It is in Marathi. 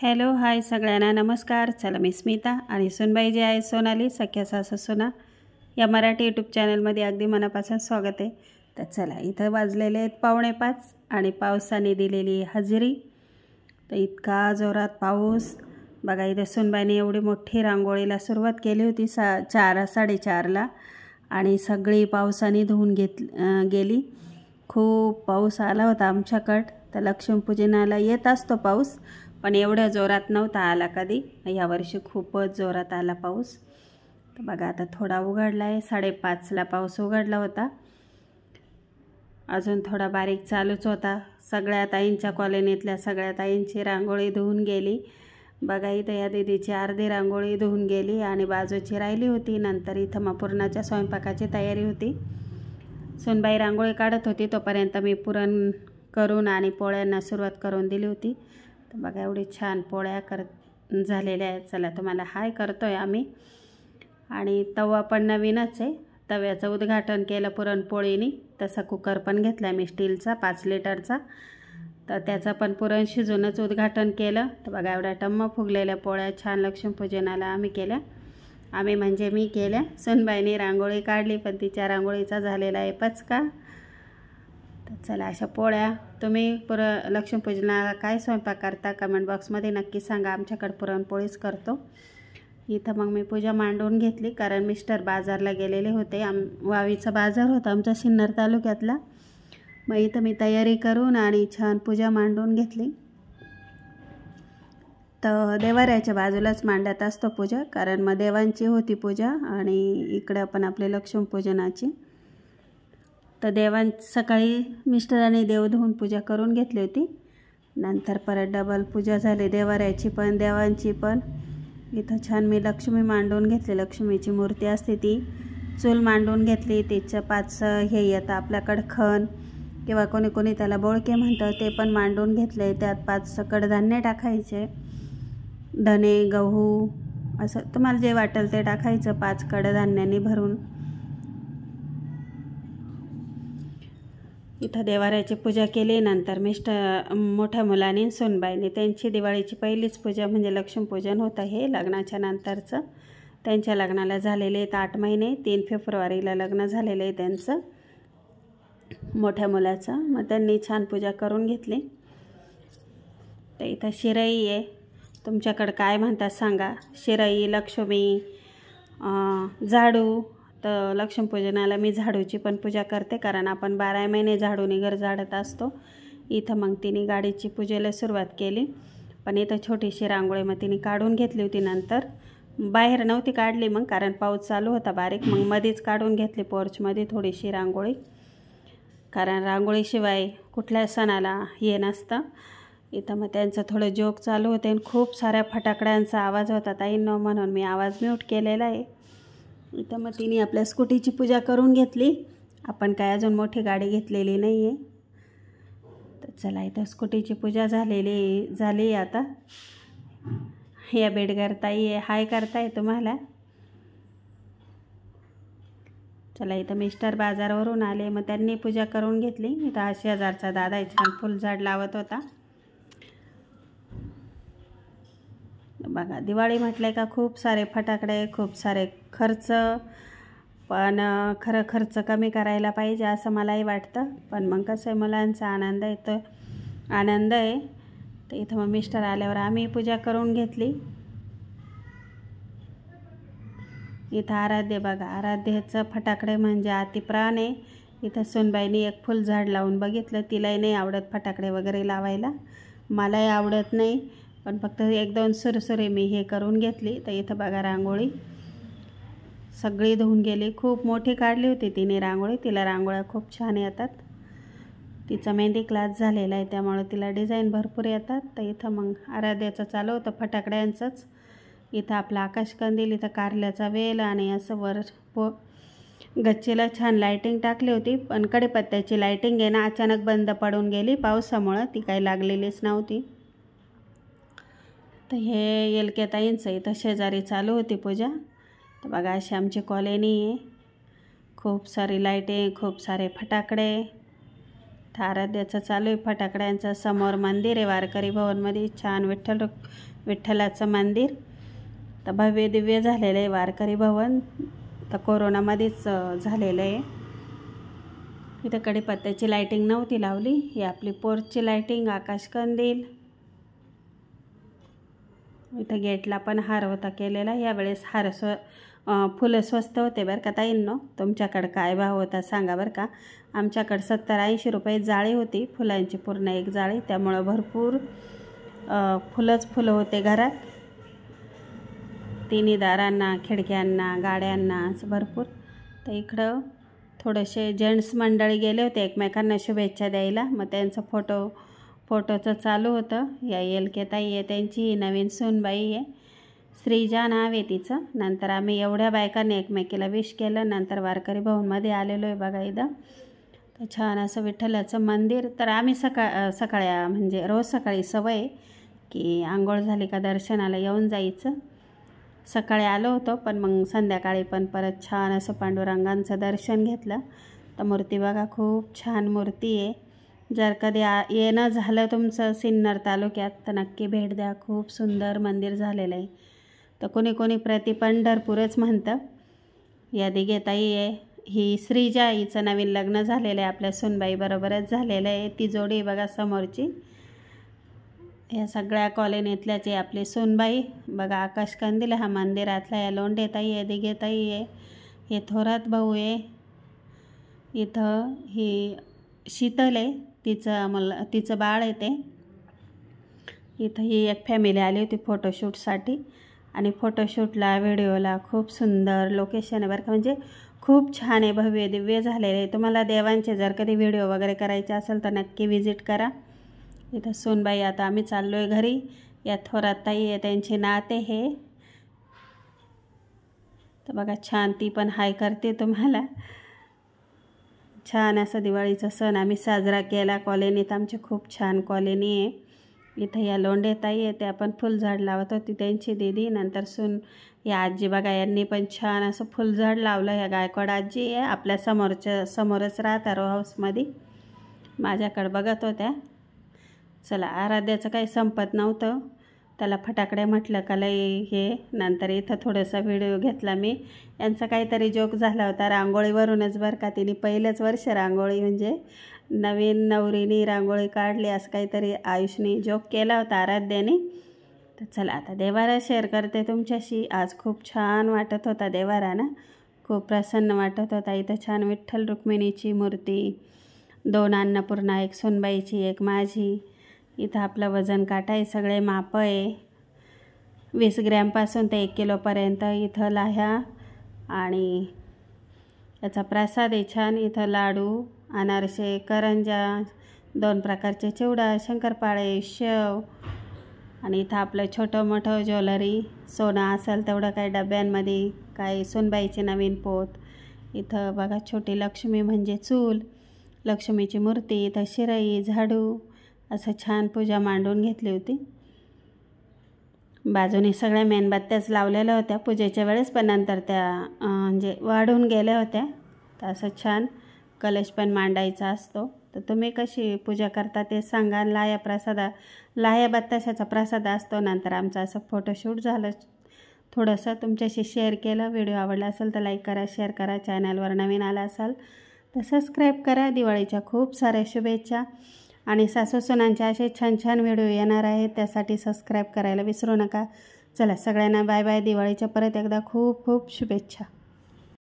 हॅलो हाय सगळ्यांना नमस्कार. चला मी स्मिता आणि सुनबाई जी आहे सोनाली सख्या सासू सुना या मराठी यूट्यूब चॅनलमध्ये अगदी मनापासून स्वागत आहे. तर चला इथं वाजलेले आहेत 4:45 आणि पावसाने दिलेली हजेरी. तर इतका जोरात पाऊस बघा. इथे सुनबाईने एवढी मोठी रांगोळीला सुरुवात केली होती 4:30ला आणि सगळी पावसाने धुवून गेली. खूप पाऊस आला होता आमच्याकडं. तर लक्ष्मीपूजनाला येत असतो पाऊस, पण एवढ्या जोरात नव्हता आला कधी. यावर्षी खूपच जोरात आला पाऊस. तर बघा आता थोडा उघडला आहे. 5:30ला पाऊस उघडला होता. अजून थोडा बारीक चालूच होता. सगळ्या ताईंच्या कॉलनीतल्या सगळ्या ताईंची रांगोळी धुवून गेली. बघा इथं या दीदीची अर्धी रांगोळी धुवून गेली आणि बाजूची राहिली होती. नंतर इथं मग पुरणाच्या स्वयंपाकाची तयारी होती. सुनबाई रांगोळी काढत होती तोपर्यंत मी पुरण करून आणि पोळ्यांना सुरुवात करून दिली होती. तर बघा एवढी छान पोळ्या झालेल्या आहेत. चला तुम्हाला हाय करतो आहे आम्ही. आणि तवा पण नवीनच आहे. तव्याचं उद्घाटन केलं पुरणपोळीनी. तसा कुकर पण घेतला मी स्टीलचा 5 लिटरचा. तर त्याचं पण पुरण शिजूनच उद्घाटन केलं. तर बघा एवढ्या टम्म फुगलेल्या पोळ्या छान लक्ष्मीपूजनाला आम्ही केल्या. आम्ही म्हणजे मी केल्या. सुनबाईने रांगोळी काढली पण तिच्या रांगोळीचा झालेला आहे पचका. तर चला अशा पोळ्या तुम्ही लक्ष्मीपूजनाला काय स्वयंपाक करता कमेंट बॉक्समध्ये नक्की सांगा. आमच्याकडे पुरणपोळीच करतो. इथं मग मी पूजा मांडून घेतली कारण मिस्टर बाजारला गेलेले होते. वावीचा बाजार होता आमच्या सिन्नर तालुक्यातला. मग इथं मी तयारी करून आणि छान पूजा मांडून घेतली. तर देवाऱ्याच्या बाजूलाच मांडत असतो पूजा, कारण मग देवांची होती पूजा आणि इकडं पण आपली लक्ष्मीपूजनाची. तर सकाळी मिस्टरांनी देव धुवून पूजा करून घेतली होती. नंतर परत डबल पूजा झाली देवाऱ्याची पण देवांची पण. इथं छान मी लक्ष्मी मांडून घेतली. लक्ष्मीची मूर्ती असते ती चूल मांडून घेतली. तिचं 5 हे येतं आपल्याकडं खण किंवा कोणी कोणी त्याला बोळके म्हणतं, ते पण मांडून घेतले. त्यात 5 कडधान्य टाकायचे, धने गहू असं तुम्हाला जे वाटेल ते टाकायचं 5 कडधान्यांनी भरून. इथं देवाऱ्याची पूजा केली. नंतर मोठ्या मुलाने सुनबाईने त्यांची दिवाळीची पहिलीच पूजा म्हणजे लक्ष्मीपूजन होतं हे लग्नाच्या नंतरचं. त्यांच्या लग्नाला झालेले आहेत 8 महिने. 3 फेब्रुवारीला लग्न झालेलं आहे त्यांचं मोठ्या मुलाचं. मग त्यांनी छान पूजा करून घेतली. तर इथं शिराई आहे. तुमच्याकडं काय म्हणतात सांगा. शिराई, लक्ष्मी, झाडू. तर लक्ष्मीपूजनाला मी झाडूची पण पूजा करते कारण आपण 12 महिने झाडूने घर झाडत असतो. इथं मग तिने गाडीची पूजेला सुरुवात केली. पण इथं छोटीशी रांगोळी मग तिने काढून घेतली होती. नंतर बाहेर नव्हती काढली मग कारण पाऊस चालू होता बारीक. मग मध्येच काढून घेतली पोर्चमध्ये थोडीशी रांगोळी, कारण रांगोळीशिवाय कुठल्या सणाला हे नसतं. इथं मग त्यांचं थोडं जोक चालू होते आणि खूप साऱ्या फटाकड्यांचा आवाज होता ताईंनो, म्हणून मी आवाज म्यूट केलेला आहे. इथं मग तिने आपल्या स्कूटीची पूजा करून घेतली. आपण काय अजून मोठी गाडी घेतलेली नाही आहे. तर चला इथं स्कूटीची पूजा झाली आता. या बेडगर ताई हाय करताय तुम्हाला. चला इथं मिस्टर बाजारावरून आले मग त्यांनी पूजा करून घेतली. इथं शेजारचा दादा छान फुलझाड लावत होता. बघा दिवाळी म्हटलं का खूप सारे फटाकडे, खूप सारे खर्च. पण खरं खर्च कमी करायला पाहिजे असं मलाही वाटतं. पण मग कसं आहे मुलांचा आनंद आहे तर आनंद आहे. तर इथं मग मिस्टर आल्यावर आम्ही पूजा करून घेतली. इथं आराध्य बघा, आराध्याचं फटाकडे म्हणजे अतिप्राण आहे. इथं सुनबाईनी एक फुलझाड लावून बघितलं. तिलाही नाही आवडत फटाकडे वगैरे लावायला, मलाही आवडत नाही. पण फक्त 1-2 सुरसुरे मी हे करून घेतली. तर इथं बघा रांगोळी सगळी धुवून गेली. खूप मोठी काढली होती तिने रांगोळी. तिला रांगोळ्या खूप छान येतात. तिचा मेहंदी क्लास झालेला आहे त्यामुळे तिला डिझाईन भरपूर येतात. तर इथं मग आराध्याचं चालू होतं फटाकड्यांचंच. इथं आपला आकाशकंदील, इथं कारल्याचा वेल आणि असं वर गच्चीला छान लायटिंग टाकली होती. पण कढीपत्त्याची लायटिंग आहे ना अचानक बंद पडून गेली पावसामुळं. ती काही लागलेलीच नव्हती. तर हे येलके ताईंचं इथं शेजारी चालू होती पूजा. तर बघा अशी आमची कॉलनी आहे. खूप सारी लाईटिंग, खूप सारे फटाकडे. आराध्याचं चालू आहे फटाकड्यांचं. समोर मंदिर आहे वारकरी भवनमध्ये, छान विठ्ठलाचं मंदिर. तर भव्य दिव्य झालेलं आहे वारकरी भवन. तर कोरोनामध्येच झालेलं आहे. इथं कडीपत्त्याची लाईटिंग नव्हती लावली, ही आपली पोर्चची लाईटिंग, आकाशकंदील. इथं गेटला पण हार होता केलेला. यावेळेस फुलं स्वस्त होते बरं का ताईंनो. तुमच्याकडं काय भाव होता सांगा बरं का. आमच्याकडं 70-80 रुपये जाळी होती फुलांची, पूर्ण एक जाळी. त्यामुळं भरपूर फुलं होते घरात, तिन्ही दारांना, खिडक्यांना, गाड्यांना, असं भरपूर. तर इकडं थोडेसे जेंट्स मंडळी गेले होते एकमेकांना शुभेच्छा द्यायला. मग त्यांचं फोटोचं चालू होतं. या LK ताई आहे त्यांची नवीन सूनबाई आहे, श्रीजा नाव आहे तिचं. नंतर आम्ही एवढ्या बायकांनी एकमेकीला विश केलं. नंतर वारकरी भवनमध्ये आलेलो आहे बघा इथं. तर छान असं विठ्ठलाचं मंदिर. तर आम्ही सकाळी म्हणजे रोज सकाळी सवय की आंघोळ झाली का दर्शनाला येऊन जायचं. सकाळी आलो होतो, पण मग संध्याकाळी पण परत छान असं पांडुरंगांचं दर्शन घेतलं. तर मूर्ती बघा, खूप छान मूर्ती आहे. जर कधी येणं झालं तुमचं सिन्नर तालुक्यात तर नक्की भेट द्या. खूप सुंदर मंदिर झालेलं आहे. तर कोणी प्रति पंढरपूरच म्हणतं. या दिघेताई आहे, ही श्रीजा, हिचं नवीन लग्न झालेलं आहे, आपल्या सुनबाई बरोबरच झालेलं आहे. ती जोडी बघा समोरची. या सगळ्या कॉलनीतल्याच आहे आपली सूनबाई. बघा आकाशकंदील हा मंदिरातला. या लोंढेताई आहे, दिघेताई आहे, हे थोरात भाऊ आहे. इथं ही शीतल आहे, तिचं बाळ आहे ते. इथं ही एक फॅमिली आली होती फोटोशूटसाठी. आणि फोटोशूटला व्हिडिओला खूप सुंदर लोकेशन आहे बरं का. म्हणजे खूप छान आहे, भव्य दिव्य झालेलं आहे. तुम्हाला देवांचे जर कधी व्हिडिओ वगैरे करायचे असेल तर नक्की विजिट करा. इथं सूनबाई, आता आम्ही चाललो आहे घरी. या थोरात ताई आहे, त्यांचे नाते हे. तर बघा छान, ती पण हाय करते तुम्हाला. छान असं दिवाळीचा सण आम्ही साजरा केला कॉलनीत. आमची खूप छान कॉलनी आहे. इथं या लोंढेताई आहे, त्या पण फुलझाड लावत होती, त्यांची दीदी. नंतर या आजी बघा, यांनी पण छान असं फुलझाड लावलं. ह्या गायकवाड आजी आहे, आपल्या समोरच राहता रो हाऊसमध्ये. माझ्याकडे बघत होत्या. चला, आराध्याचं काही संपत नव्हतं, त्याला फटाकडे म्हटलं का लई हे. नंतर इथं थोडासा व्हिडिओ घेतला मी. यांचा काहीतरी जोक झाला होता रांगोळीवरूनच बरं का. तिने पहिलंच वर्ष रांगोळी, म्हणजे नवीन नवरीने रांगोळी काढली, असं काहीतरी आयुषने जोक केला होता आराध्याने. तर चला आता देवारा शेअर करते तुमच्याशी. आज खूप छान वाटत होता देवारा ना, खूप प्रसन्न वाटत होता. इथं छान विठ्ठल रुक्मिणीची मूर्ती, 2 अन्नपूर्णा, एक सुनबाईची, एक माझी. इथं आपलं वजन काटा आहे, सगळे माप आहे, 20 ग्रॅमपासून ते 1 किलोपर्यंत. इथं लाह्या आणि याचा प्रसाद आहे छान. इथं लाडू, अनारसे, करंजा, 2 प्रकारचे चिवडा, शंकरपाळे, शेव. आणि इथं आपलं छोटं मोठं ज्वेलरी, सोनं असेल तेवढं काही डब्यांमध्ये, काही सुनबाईची नवीन पोत. इथं बघा छोटी लक्ष्मी म्हणजे चूल, लक्ष्मीची मूर्ती. इथं शिराई, झाडू, असं छान पूजा मांडून घेतली होती. बाजूने सगळ्या मेणबत्त्याच लावलेल्या होत्या पूजेच्या वेळेस, पण नंतर त्या म्हणजे वाढून गेल्या होत्या. तर असं छान कलश पण मांडायचा असतो. तर तुम्ही कशी पूजा करता ते सांगा. लाह्या बत्ताशाचा प्रसाद असतो. नंतर आमचं असं फोटोशूट झालं, थोडंसं तुमच्याशी शेअर केलं. व्हिडिओ आवडला असेल तर लाईक करा, शेअर करा. चॅनलवर नवीन आला असाल तर सबस्क्राईब करा. दिवाळीच्या खूप साऱ्या शुभेच्छा. आणि सासूसुनांचे असे छान छान व्हिडिओ येणार आहेत, त्यासाठी सबस्क्राईब करायला विसरू नका. चला सगळ्यांना बाय बाय. दिवाळीच्या परत एकदा खूप खूप शुभेच्छा.